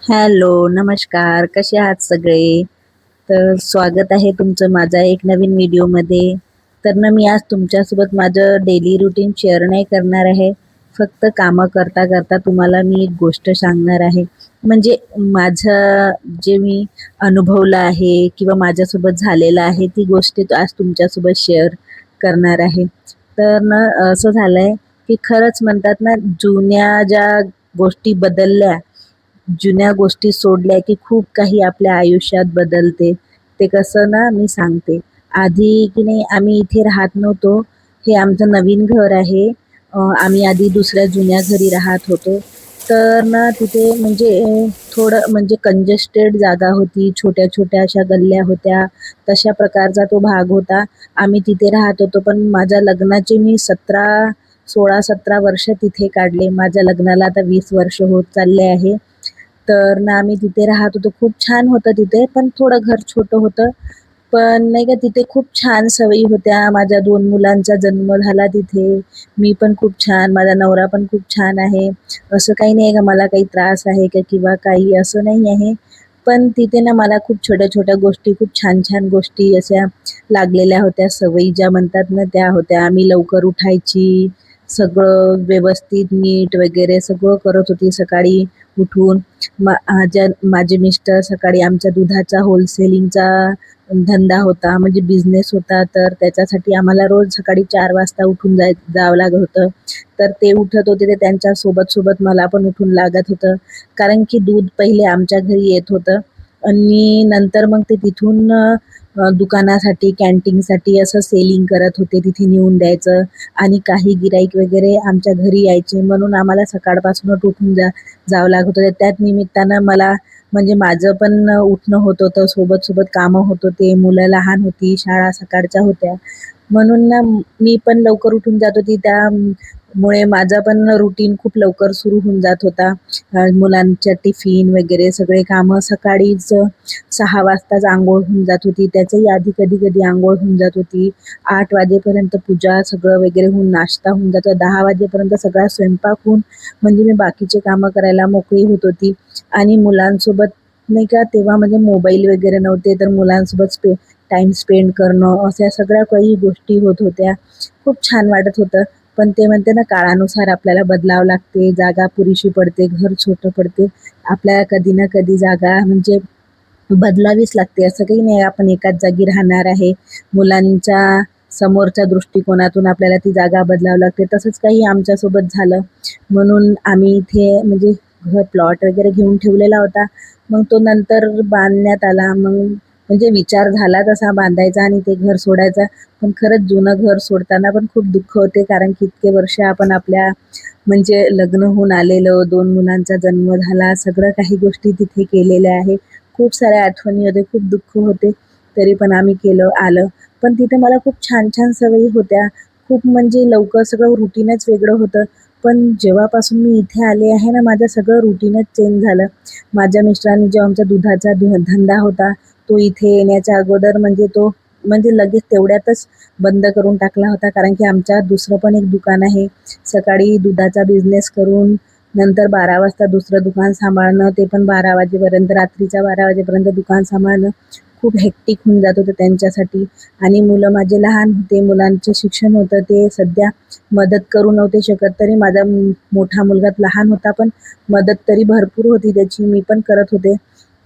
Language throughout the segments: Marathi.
हॅलो, नमस्कार. कसे आहात सगळे? तर स्वागत आहे तुमचं माझ्या एक नवीन व्हिडिओमध्ये. तर ना मी आज तुमच्यासोबत माझं डेली रुटीन शेअर नाही करणार आहे. फक्त कामं करता करता तुम्हाला मी एक गोष्ट सांगणार आहे. म्हणजे माझं जे मी अनुभवलं आहे किंवा माझ्यासोबत झालेलं आहे ती गोष्ट आज तुमच्यासोबत शेअर करणार आहे. तर ना असं झालंय की खरंच म्हणतात ना, जुन्या ज्या गोष्टी बदलल्या, जुन्या गोष्टी सोडल्या की खूप काही आपल्या आयुष्यात बदलते. ते कसं ना मी सांगते. आधी की नाही आम्ही इथे राहत नव्हतो. हे आमचं नवीन घर आहे. आम्ही आधी दुसऱ्या जुन्या घरी राहत होतो. तर ना तिथे म्हणजे थोडं म्हणजे कंजेस्टेड जागा होती. छोट्या-छोट्या अशा गल्ल्या होत्या. तशा प्रकारचा तो भाग होता. आम्ही तिथे राहत होतो. पण माझ्या लग्नाचे मी 16-17 वर्ष तिथे काढले. माझ्या लग्नाला आता 20 वर्ष होत चालले आहे. तर ना आम्ही तिथे राहत होतो. खूप छान होतं तिथे, पण थोडं घर छोटं होतं. पण नाही का तिथे खूप छान सवयी होत्या. माझ्या 2 मुलांचा जन्म झाला तिथे. मी पण खूप छान, माझा नवरा पण खूप छान आहे. असं काही नाही का मला काही त्रास आहे का किंवा काही असं नाही आहे. पण तिथे ना मला खूप छोट्या-छोट्या गोष्टी, खूप छान-छान गोष्टी अशा लागलेल्या होत्या. सवयी ज्या म्हणतात ना त्या होत्या. आम्ही लवकर उठायची, सगळं व्यवस्थित नीट वगैरे सगळं करत होती सकाळी उठून. माझे मिस्टर सकाळी आमच्या दुधाचा होलसेलिंगचा धंदा होता, म्हणजे बिझनेस होता. तर त्याच्यासाठी आम्हाला रोज सकाळी 4 वाजता उठून जावं लागत होतं. तर ते उठत होते, तर त्यांच्या सोबत मला पण उठून लागत होतं. कारण की दूध पहिले आमच्या घरी येत होतं आणि नंतर मग ते तिथून दुकानासाठी, कॅन्टीनसाठी असं सेलिंग करत होते. तिथे नेऊन द्यायचं आणि काही गिराईक वगैरे आमच्या घरी यायचे, म्हणून आम्हाला सकाळपासूनच उठून जावं लागत होतं. त्याच निमित्तानं मला म्हणजे माझं पण उठणं होत होतं, सोबत कामं होत होते. मुलं लहान होती, शाळा सकाळच्या होत्या. म्हणून ना मी पण लवकर उठून जात होती. त्यामुळे माझा पण रुटीन खूप लवकर सुरू होऊन जात होता. मुलांच्या टिफिन वगैरे सगळे कामं सकाळीच 6 वाजताच अंघोळ होऊन जात होती. त्याच्याही आधी कधी-कधी अंघोळ होऊन जात होती. 8 वाजेपर्यंत पूजा सगळं वगैरे होऊन नाश्ता होऊन जातो. 10 वाजेपर्यंत सगळा स्वयंपाक होऊन म्हणजे मी बाकीचे कामं करायला मोकळी होत होती. आणि मुलांसोबत नाही का तेव्हा म्हणजे मोबाईल वगैरे नव्हते, तर मुलांसोबत टाईम स्पेंड करणं, अशा सगळ्या काही गोष्टी होत होत्या. खूप छान वाटत होतं. पण ते म्हणते ना काळानुसार आपल्याला बदलावं लागते, जागा पुरेशी पडते, घर छोटं पडते. आपल्याला कधी ना कधी जागा म्हणजे बदलावीच लागते. असं काही नाही आपण एकाच जागी राहणार आहे. मुलांच्या समोरच्या दृष्टिकोनातून आपल्याला ती जागा बदलावी लागते. तसंच काही आमच्यासोबत झालं. म्हणून आम्ही इथे म्हणजे प्लॉट वगैरे घेऊन ठेवलेला होता. मग तो नंतर बांधण्यात आला. मग म्हणजे विचार झाला तसा बांधायचा आणि ते घर सोडायचा. पण खरंच जुनं घर सोडताना पण खूप दुःख होते, कारण की इतके वर्ष आपण आपल्या म्हणजे लग्न होऊन आलेलं, 2 मुलांचा जन्म झाला, सगळं काही गोष्टी तिथे केलेल्या आहे. खूप साऱ्या आठवणी होते, खूप दुःख होते. तरी पण आम्ही आलं. पण तिथे मला खूप छान-छान सवयी होत्या. खूप म्हणजे लवकर सगळं रुटीनच वेगळं होतं. पण जेव्हापासून मी इथे आले आहे ना, माझं सगळं रुटीनच चेंज झालं. माझ्या मिस्टरांनी जो आमचा दुधाचा धंदा होता, तो इथे येण्याच्या अगोदर म्हणजे तो म्हणजे लगेच तेवढ्यातच बंद करून टाकला होता. कारण की आमच्या दुसरं पण एक दुकान आहे. सकाळी दुधाचा बिझनेस करून नंतर 12 वाजता दुसरं दुकान सांभाळणं, ते पण 12 वाजेपर्यंत, रात्रीच्या 12 वाजेपर्यंत दुकान सांभाळणं खूप हेक्टिक होऊन जात होतं त्यांच्यासाठी. आणि मुलं माझे लहान होते, मुलांचे शिक्षण होतं, ते सध्या मदत करू नव्हते शकत. तरी माझा मोठा मुलगा लहान होता, पण मदत तरी भरपूर होती त्याची, मी पण करत होते.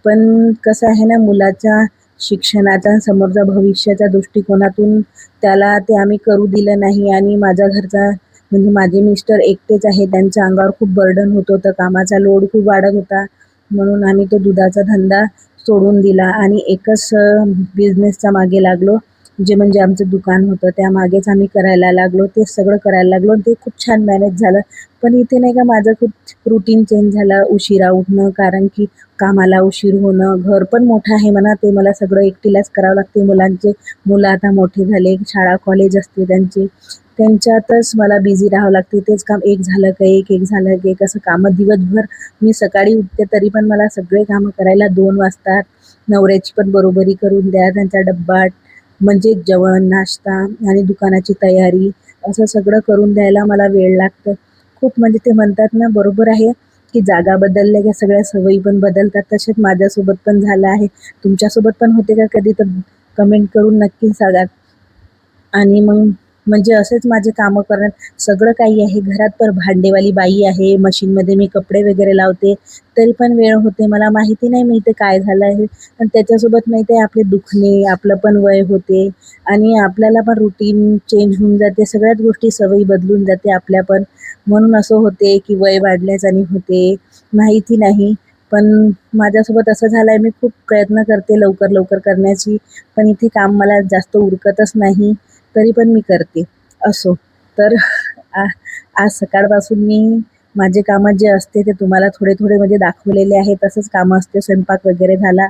पण कसं आहे ना, मुलाच्या शिक्षणाचा समोरच्या भविष्याच्या दृष्टिकोनातून त्याला ते आम्ही करू दिलं नाही. आणि माझ्या घरचा म्हणजे माझे मिस्टर एकटेच आहे, त्यांच्या अंगावर खूप बर्डन होत होतं, कामाचा लोड खूप वाढत होता. म्हणून आम्ही तो दुधाचा धंदा सोडून दिला आणि एकच बिझनेसच्या मागे लागलो, जे म्हणजे आमचं दुकान होतं त्या मागेच आम्ही करायला लागलो, ते सगळं करायला लागलो आणि ते खूप छान मॅनेज झालं. पण इथे नाही का माझं खूप रुटीन चेंज झालं, उशिरा उठणं, कारण की कामाला उशीर होणं, घर पण मोठं आहे म्हणा, ते मला सगळं एकटीलाच करावं लागते. मुलं आता मोठे झाले, शाळा कॉलेज असते त्यांची, त्यांच्यातच मला बिझी राहावं लागते. तेच काम एक झालं का एक झालं की एक असं कामं दिवसभर. मी सकाळी उठते तरी पण मला सगळे कामं करायला 2 वाजतात. नवऱ्याची पण बरोबरी करून द्या, त्यांचा डब्बा म्हणजे जेवण, नाश्ता आणि दुकानाची तयारी, असं सगळं करून द्यायला मला वेळ लागतं. खूप म्हणजे ते म्हणतात ना, बरोबर आहे, की जागा बदलल्या की सगळ्या सवयी पण बदलतात. तसेच माझ्यासोबत पण झालं आहे. तुमच्यासोबत पण होते का कधी? तर कमेंट करून नक्की सांगा. आणि मग म्हणजे असेच माझे कामं करण्यात सगळं काही आहे. घरात पण भांडेवाली बाई आहे, मशीनमध्ये मी कपडे वगैरे लावते, तरी पण वेळ होते. मला माहिती नाही मी इथे काय झालं आहे. पण त्याच्यासोबत माहिती आहे आपले दुखणे, आपलं पण वय होते आणि आपल्याला पण रुटीन चेंज होऊन जाते. सगळ्याच गोष्टी सवयी बदलून जाते आपल्या पण. म्हणून असं होते की वय वाढल्याच्याने होते, माहिती नाही. पण माझ्यासोबत असं झालं आहे, मी खूप प्रयत्न करते लवकर करण्याची, पण इथे काम मला जास्त उरकतच नाही, तरी पण मी करते. असो, तर आ आज सकाळपासून मी माझे कामं जे असते ते तुम्हाला थोडे म्हणजे दाखवलेले आहे. तसंच कामं असते. स्वयंपाक वगैरे झाला,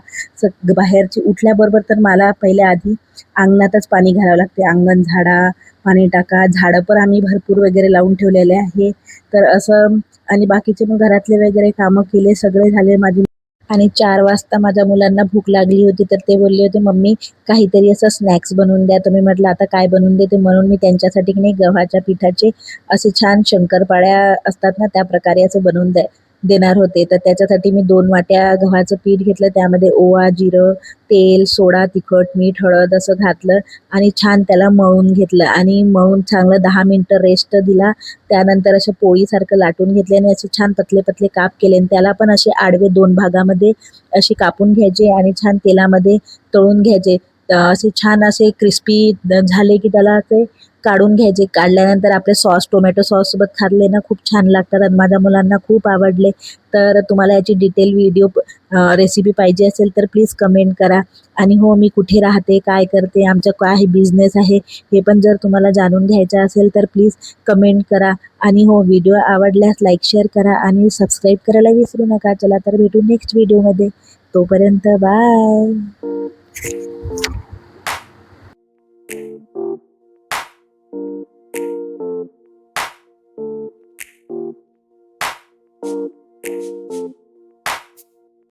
बाहेरची उठल्याबरोबर तर मला पहिले आधी अंगणातच पाणी घालावं लागते. अंगण झाडा, पाणी टाका. झाडं पण आम्ही भरपूर वगैरे लावून ठेवलेले आहे. तर असं आणि बाकीचे मग घरातले वगैरे कामं केले, सगळे झाले माझे. आणि 4 वाजता माझ्या मुलांना भूक लागली होती, तर ते बोलले होते, "मम्मी काहीतरी असं स्नॅक्स बनवून द्या." तर मी म्हटलं, "आता काय बनवून देते?" म्हणून मी त्यांच्यासाठी की नाही गव्हाच्या पिठाचे असे छान शंकरपाळ्या असतात ना, त्या प्रकारे असं बनवून देणार होते. तर त्याच्यासाठी मी 2 वाट्या गव्हाचं पीठ घेतलं, त्यामध्ये ओवा, जिरं, तेल, सोडा, तिखट, मीठ, हळद असं घातलं आणि छान त्याला मळून घेतलं आणि मळून चांगलं 10 मिनिटं रेस्ट दिला. त्यानंतर अशा पोळीसारखं लाटून घेतले आणि असे छान पतले काप केले आणि त्याला पण असे आडवे 2 भागामध्ये असे कापून घ्यायचे आणि छान तेलामध्ये तळून घ्यायचे. असे छान असे क्रिस्पी झाले की त्याला ते काढून घ्यायचे. काढल्यानंतर आपले टोमॅटो सॉससोबत खाल्ले ना खूप छान लागतात आणि माझ्या मुलांना खूप आवडले. तर तुम्हाला याची डिटेल व्हिडिओ रेसिपी पाहिजे असेल तर प्लीज कमेंट करा. आणि हो, मी कुठे राहते, काय करते, आमचा काय बिझनेस आहे, हे पण जर तुम्हाला जाणून घ्यायचं असेल तर प्लीज कमेंट करा. आणि हो, व्हिडिओ आवडल्यास लाईक, शेअर करा आणि सबस्क्राईब करायला विसरू नका. चला तर भेटू नेक्स्ट व्हिडिओमध्ये. तोपर्यंत बाय.